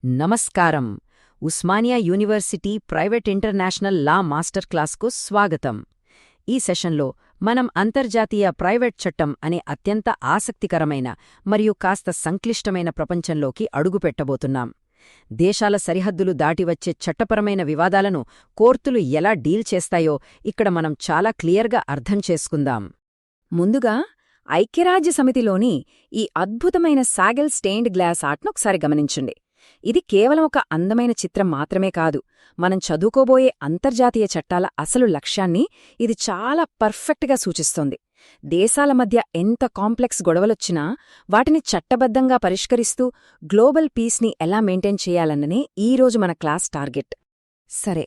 నమస్కారం. Osmania university private international law master క్లాస్కు స్వాగతం. ఈ సెషన్లో మనం అంతర్జాతీయ ప్రైవేట్ చట్టం అనే అత్యంత ఆసక్తికరమైన మరియు కాస్త సంక్లిష్టమైన ప్రపంచంలోకి అడుగుపెట్టబోతున్నాం. దేశాల సరిహద్దులు దాటివచ్చే చట్టపరమైన వివాదాలను కోర్టులు ఎలా డీల్ చేస్తాయో ఇక్కడ మనం చాలా క్లియర్గా అర్థం చేసుకుందాం. ముందుగా ఐక్యరాజ్యసమితిలోని ఈ అద్భుతమైన సాగెల్ స్టెయిన్డ్ గ్లాస్ ఆర్ట్నొకసారి గమనించండి. ఇది కేవలం ఒక అందమైన చిత్రం మాత్రమే కాదు, మనం చదువుకోబోయే అంతర్జాతీయ చట్టాల అసలు లక్ష్యాన్ని ఇది చాలా పర్ఫెక్ట్గా సూచిస్తోంది. దేశాల మధ్య ఎంత కాంప్లెక్స్ గొడవలొచ్చినా వాటిని చట్టబద్ధంగా పరిష్కరిస్తూ గ్లోబల్ పీస్ని ఎలా మెయింటైన్ చేయాలన్ననే ఈరోజు మన క్లాస్ టార్గెట్. సరే,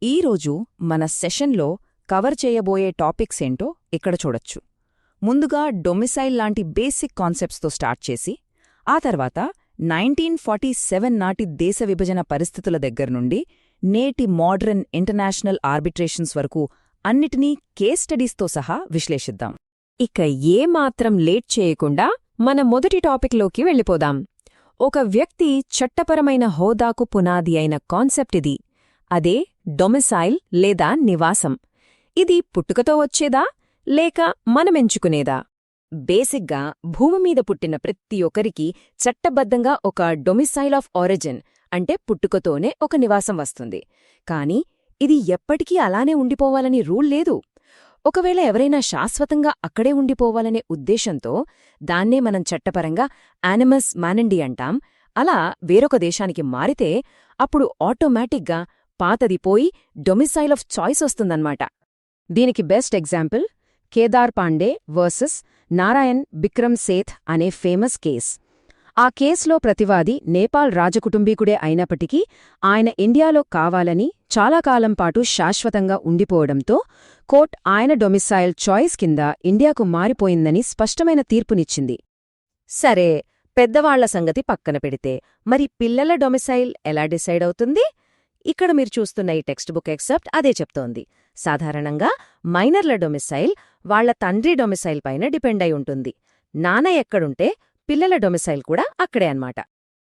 ఈరోజు మన సెషన్లో కవర్ చేయబోయే టాపిక్స్ ఏంటో ఇక్కడ చూడొచ్చు. ముందుగా డొమిసైల్ లాంటి బేసిక్ కాన్సెప్ట్స్తో స్టార్ట్ చేసి, ఆ తర్వాత 1947 నాటి దేశ విభజన పరిస్థితుల దగ్గర్నుండి నేటి మోడర్న్ ఇంటర్నేషనల్ ఆర్బిట్రేషన్స్ వరకు అన్నిటినీ కేస్ స్టడీస్తో సహా విశ్లేషిద్దాం. ఇక ఏమాత్రం లేట్ చేయకుండా మన మొదటి టాపిక్లోకి వెళ్ళిపోదాం. ఒక వ్యక్తి చట్టపరమైన హోదాకు పునాది అయిన కాన్సెప్ట్ ఇది. అదే డొమిసైల్ లేదా నివాసం. ఇది పుట్టుకతో వచ్చేదా లేక మనమెంచుకునేదా? బేసిక్గా భూమిమీద పుట్టిన ప్రతి ఒక్కరికి చట్టబద్ధంగా ఒక డొమిసైల్ ఆఫ్ ఆరిజిన్ అంటే పుట్టుకతోనే ఒక నివాసం వస్తుంది. కాని ఇది ఎప్పటికీ అలానే ఉండిపోవాలని రూల్ లేదు. ఒకవేళ ఎవరైనా శాశ్వతంగా అక్కడే ఉండిపోవాలనే ఉద్దేశంతో దాన్నే మనం చట్టపరంగా యానిమస్ మానండి అంటాం. అలా వేరొక దేశానికి మారితే అప్పుడు ఆటోమేటిక్గా పాతది పోయి డొమిసైల్ ఆఫ్ చాయిస్ వస్తుందన్నమాట. దీనికి best example Kedar Pandey versus Narayan Bikram Seth అనే ఫేమస్ కేస్. ఆ కేసులో ప్రతివాది నేపాల్ రాజకుటుంబీకుడే అయినప్పటికీ ఆయన ఇండియాలో కావాలని చాలా కాలం పాటు శాశ్వతంగా ఉండిపోవడంతో కోర్ట్ ఆయన డొమిసైల్ చాయిస్ కింద ఇండియాకు మారిపోయిందని స్పష్టమైన తీర్పునిచ్చింది. సరే, పెద్దవాళ్ల సంగతి పక్కన పెడితే మరి పిల్లల డొమిసైల్ ఎలా డిసైడ్ అవుతుంది? ఇక్కడ మీరు చూస్తున్న ఈ టెక్స్ట్ బుక్ ఎక్సెప్ట్ అదే చెప్తోంది. సాధారణంగా మైనర్ల డొమిసైల్ వాళ్ల తండ్రి డొమిసైల్ పైన డిపెండ్ అయి ఉంటుంది. నాన్న ఎక్కడుంటే పిల్లల డొమిసైల్ కూడా అక్కడే అన్నమాట.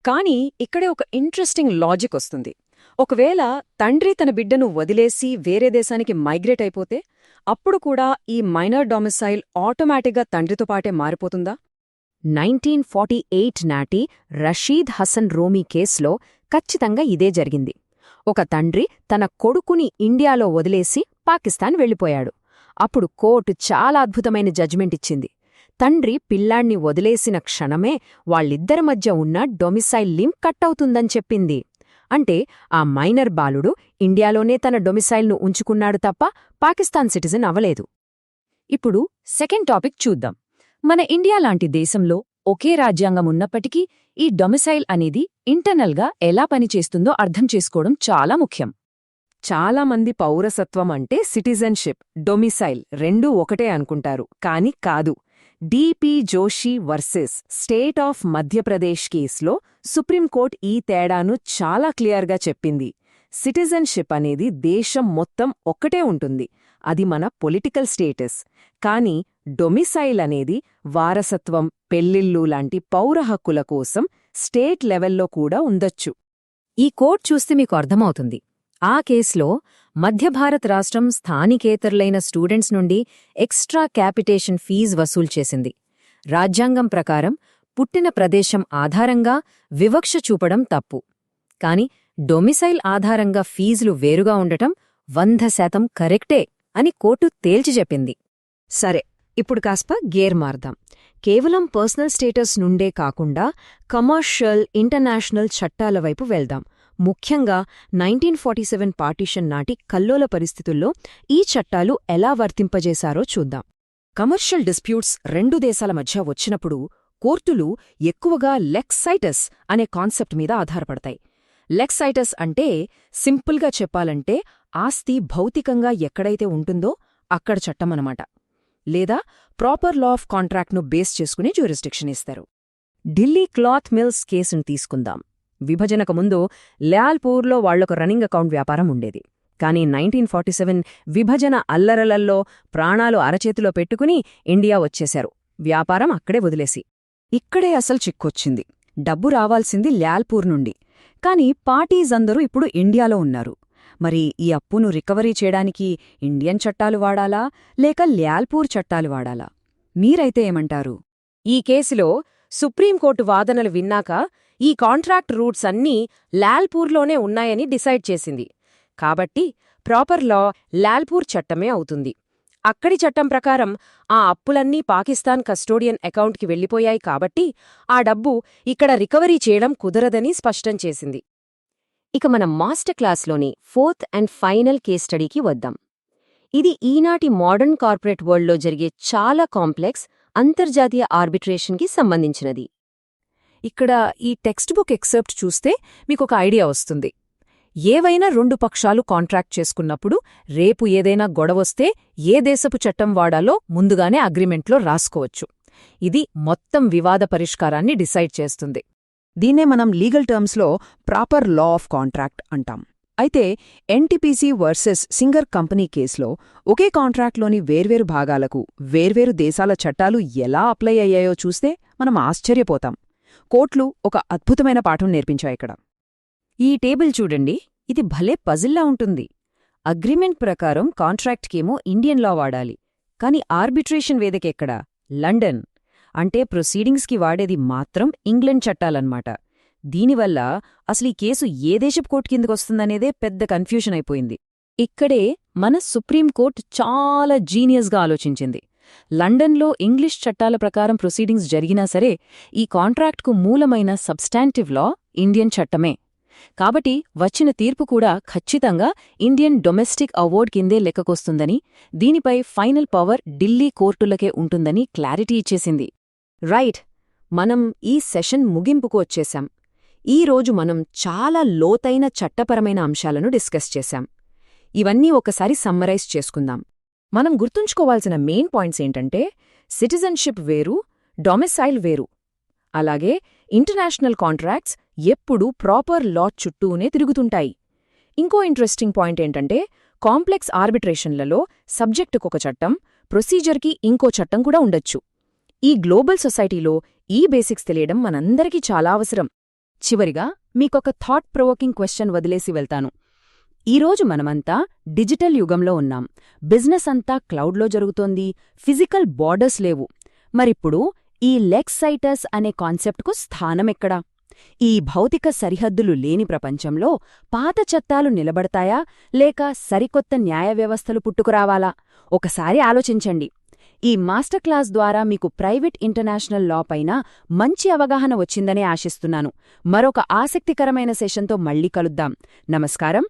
కానీ ఇక్కడే ఒక ఇంట్రెస్టింగ్ లాజిక్ వస్తుంది. ఒకవేళ తండ్రి తన బిడ్డను వదిలేసి వేరే దేశానికి మైగ్రేట్ అయిపోతే అప్పుడు కూడా ఈ మైనర్ డొమిసైల్ ఆటోమేటిక్గా తండ్రితో పాటే మారిపోతుందా? 1948 నాటి రషీద్ హసన్ రోమీ కేసులో ఖచ్చితంగా ఇదే జరిగింది. ఒక తండ్రి తన కొడుకుని ఇండియాలో వదిలేసి పాకిస్తాన్ వెళ్ళిపోయాడు. అప్పుడు కోర్టు చాలా అద్భుతమైన జడ్జిమెంట్ ఇచ్చింది. తండ్రి పిల్లాణ్ణి వదిలేసిన క్షణమే వాళ్ళిద్దరి మధ్య ఉన్న డొమిసైల్ లింక్ కట్ అవుతుందని చెప్పింది. అంటే ఆ మైనర్ బాలుడు ఇండియాలోనే తన డొమిసైల్ను ఉంచుకున్నాడు తప్ప పాకిస్తాన్ సిటిజన్ అవలేదు. ఇప్పుడు సెకండ్ టాపిక్ చూద్దాం. మన ఇండియా లాంటి దేశంలో ఒకే రాజ్యాంగం ఉన్నప్పటికీ ఈ డొమిసైల్ అనేది ఇంటర్నల్గా ఎలా పనిచేస్తుందో అర్థం చేసుకోవడం చాలా ముఖ్యం. చాలామంది పౌరసత్వం అంటే సిటిజన్షిప్, డొమిసైల్ రెండూ ఒకటే అనుకుంటారు. కాని కాదు. DP Joshi versus state of Madhya Pradesh కేసులో సుప్రీంకోర్టు ఈ తేడాను చాలా క్లియర్గా చెప్పింది. సిటిజన్షిప్ అనేది దేశం మొత్తం ఒక్కటే ఉంటుంది, అది మన పొలిటికల్ స్టేటస్. కాని డొమిసైల్ అనేది వారసత్వం, పెళ్లిళ్ళు లాంటి పౌర హక్కుల కోసం స్టేట్ లెవెల్లో కూడా ఉండొచ్చు. ఈ కోడ్ చూస్తే మీకు అర్థమవుతుంది. ఆ కేసులో మధ్యభారత్ రాష్ట్రం స్థానికేతరులైన స్టూడెంట్స్ నుండి ఎక్స్ట్రా క్యాపిటేషన్ ఫీజు వసూలు చేసింది. రాజ్యాంగం ప్రకారం పుట్టిన ప్రదేశం ఆధారంగా వివక్ష చూపడం తప్పు. కాని డొమిసైల్ ఆధారంగా ఫీజులు వేరుగా ఉండటం 100% కరెక్టే అని కోర్టు తేల్చి చెప్పింది. సరే, ఇప్పుడు కాస్త గేర్ మారదాం. కేవలం పర్సనల్ స్టేటస్ నుండే కాకుండా కమర్షియల్, ఇంటర్నేషనల్ చట్టాల వైపు వెళ్దాం. ముఖ్యంగా 1947 పార్టీషన్ నాటి కల్లోల పరిస్థితుల్లో ఈ చట్టాలు ఎలా వర్తింపజేశారో చూద్దాం. కమర్షియల్ డిస్ప్యూట్స్ రెండు దేశాల మధ్య వచ్చినప్పుడు కోర్టులు ఎక్కువగా లెక్సైటస్ అనే కాన్సెప్ట్ మీద ఆధారపడతాయి. లెక్సైటస్ అంటే సింపుల్గా చెప్పాలంటే ఆస్తి భౌతికంగా ఎక్కడైతే ఉంటుందో అక్కడ చట్టమనమాట. లేదా ప్రాపర్ లా ఆఫ్ కాంట్రాక్ట్ను బేస్ చేసుకుని జ్యూరిస్డిక్షన్ ఇస్తారు. ఢిల్లీ క్లాత్ మిల్స్ కేసును తీసుకుందాం. విభజనకు ముందు ల్యాల్పూర్లో వాళ్లొక రన్నింగ్ అకౌంట్ వ్యాపారం ఉండేది. కాని 1947 విభజన అల్లరలల్లో ప్రాణాలు అరచేతిలో పెట్టుకుని ఇండియా వచ్చేశారు. వ్యాపారం అక్కడే వదిలేసి. ఇక్కడే అసలు చిక్కొచ్చింది. డబ్బు రావాల్సింది ల్యాల్పూర్ నుండి. కాని పార్టీస్ అందరూ ఇప్పుడు ఇండియాలో ఉన్నారు. మరి ఈ అప్పును రికవరీ చేయడానికి ఇండియన్ చట్టాలు వాడాలా లేక ల్యాల్పూర్ చట్టాలు వాడాలా? మీరైతే ఏమంటారు? ఈ కేసులో సుప్రీంకోర్టు వాదనలు విన్నాక ఈ కాంట్రాక్ట్ రూట్స్ అన్నీ లాల్పూర్లోనే ఉన్నాయని డిసైడ్ చేసింది. కాబట్టి ప్రాపర్ లా లాల్పూర్ చట్టమే అవుతుంది. అక్కడి చట్టం ప్రకారం ఆ అప్పులన్నీ పాకిస్తాన్ కస్టోడియన్ అకౌంట్కి వెళ్ళిపోయాయి కాబట్టి ఆ డబ్బు ఇక్కడ రికవరీ చేయడం కుదరదని స్పష్టం చేసింది. ఇక మన మాస్టర్ క్లాస్లోని 4th అండ్ ఫైనల్ కేస్ స్టడీకి వద్దాం. ఇది ఈనాటి మోడర్న్ కార్పొరేట్ వరల్డ్లో జరిగే చాలా కాంప్లెక్స్ అంతర్జాతీయ ఆర్బిట్రేషన్కి సంబంధించినది. ఇక్కడ ఈ టెక్స్ట్ బుక్ ఎక్సెప్ట్ చూస్తే మీకొక ఐడియా వస్తుంది. ఏవైనా 2 పక్షాలు కాంట్రాక్ట్ చేసుకున్నప్పుడు రేపు ఏదైనా గొడవొస్తే ఏ దేశపు చట్టం వాడాలో ముందుగానే అగ్రిమెంట్లో రాసుకోవచ్చు. ఇది మొత్తం వివాద పరిష్కారాన్ని డిసైడ్ చేస్తుంది. దీన్నే మనం లీగల్ టర్మ్స్లో ప్రాపర్ లా ఆఫ్ కాంట్రాక్ట్ అంటాం. అయితే ఎన్టీపీసీ వర్సెస్ సింగర్ కంపెనీ కేసులో ఒకే కాంట్రాక్ట్లోని వేర్వేరు భాగాలకు వేర్వేరు దేశాల చట్టాలు ఎలా అప్లై అయ్యాయో చూస్తే మనం ఆశ్చర్యపోతాం. కోర్టులు ఒక అద్భుతమైన పాఠం నేర్పించాయిక్కడ. ఈ టేబుల్ చూడండి, ఇది భలే పజిల్లా ఉంటుంది. అగ్రిమెంట్ ప్రకారం కాంట్రాక్ట్కేమో ఇండియన్ లా వాడాలి, కాని ఆర్బిట్రేషన్ వేదికెక్కడా? లండన్. అంటే ప్రొసీడింగ్స్కి వాడేది మాత్రం ఇంగ్లండ్ చట్టాలన్నమాట. దీనివల్ల అసలు ఈ కేసు ఏ దేశపు కోర్టు కిందకొస్తుందనేదే పెద్ద కన్ఫ్యూషన్ అయిపోయింది. ఇక్కడే మన సుప్రీంకోర్టు చాలా జీనియస్గా ఆలోచించింది. లండన్లో ఇంగ్లీష్ చట్టాల ప్రకారం ప్రొసీడింగ్స్ జరిగినా సరే ఈ కాంట్రాక్ట్కు మూలమైన సబ్స్టాంటివ్ లా ఇండియన్ చట్టమే. కాబట్టి వచ్చిన తీర్పు కూడా ఖచ్చితంగా ఇండియన్ డొమెస్టిక్ అవార్డ్ కిందే లెక్కకొస్తుందని, దీనిపై ఫైనల్ పవర్ ఢిల్లీ కోర్టులకే ఉంటుందని క్లారిటీ ఇచ్చేసింది. రైట్, మనం ఈ సెషన్ ముగింపుకు వచ్చేశాం. ఈరోజు మనం చాలా లోతైన చట్టపరమైన అంశాలను డిస్కస్ చేశాం. ఇవన్నీ ఒకసారి సమ్మరైజ్ చేసుకుందాం. మనం గుర్తుంచుకోవాల్సిన మెయిన్ పాయింట్స్ ఏంటంటే, సిటిజన్షిప్ వేరు, డొమిసైల్ వేరు. అలాగే ఇంటర్నేషనల్ కాంట్రాక్ట్స్ ఎప్పుడూ ప్రాపర్ లా చుట్టూనే తిరుగుతుంటాయి. ఇంకో ఇంట్రెస్టింగ్ పాయింట్ ఏంటంటే, కాంప్లెక్స్ ఆర్బిట్రేషన్లలో సబ్జెక్టుకొక చట్టం, ప్రొసీజర్కి ఇంకో చట్టం కూడా ఉండొచ్చు. ఈ గ్లోబల్ సొసైటీలో ఈ బేసిక్స్ తెలియడం మనందరికీ చాలా అవసరం. చివరిగా మీకొక థాట్ ప్రొవోకింగ్ క్వశ్చన్ వదిలేసి వెళ్తాను. ఈరోజు మనమంతా డిజిటల్ యుగంలో ఉన్నాం. బిజినెస్ అంతా క్లౌడ్లో జరుగుతోంది, ఫిజికల్ బార్డర్స్ లేవు. మరిప్పుడు ఈ లెక్స్ సైటస్ అనే కాన్సెప్ట్కు స్థానమెక్కడా? ఈ భౌతిక సరిహద్దులు లేని ప్రపంచంలో పాత చట్టాలు నిలబడతాయా లేక సరికొత్త న్యాయ వ్యవస్థలు పుట్టుకురావాలా? ఒకసారి ఆలోచించండి. ఈ మాస్టర్ క్లాస్ ద్వారా మీకు ప్రైవేట్ ఇంటర్నేషనల్ లా పైన మంచి అవగాహన వచ్చిందనే ఆశిస్తున్నాను. మరొక ఆసక్తికరమైన సెషన్తో మళ్ళీ కలుద్దాం. నమస్కారం.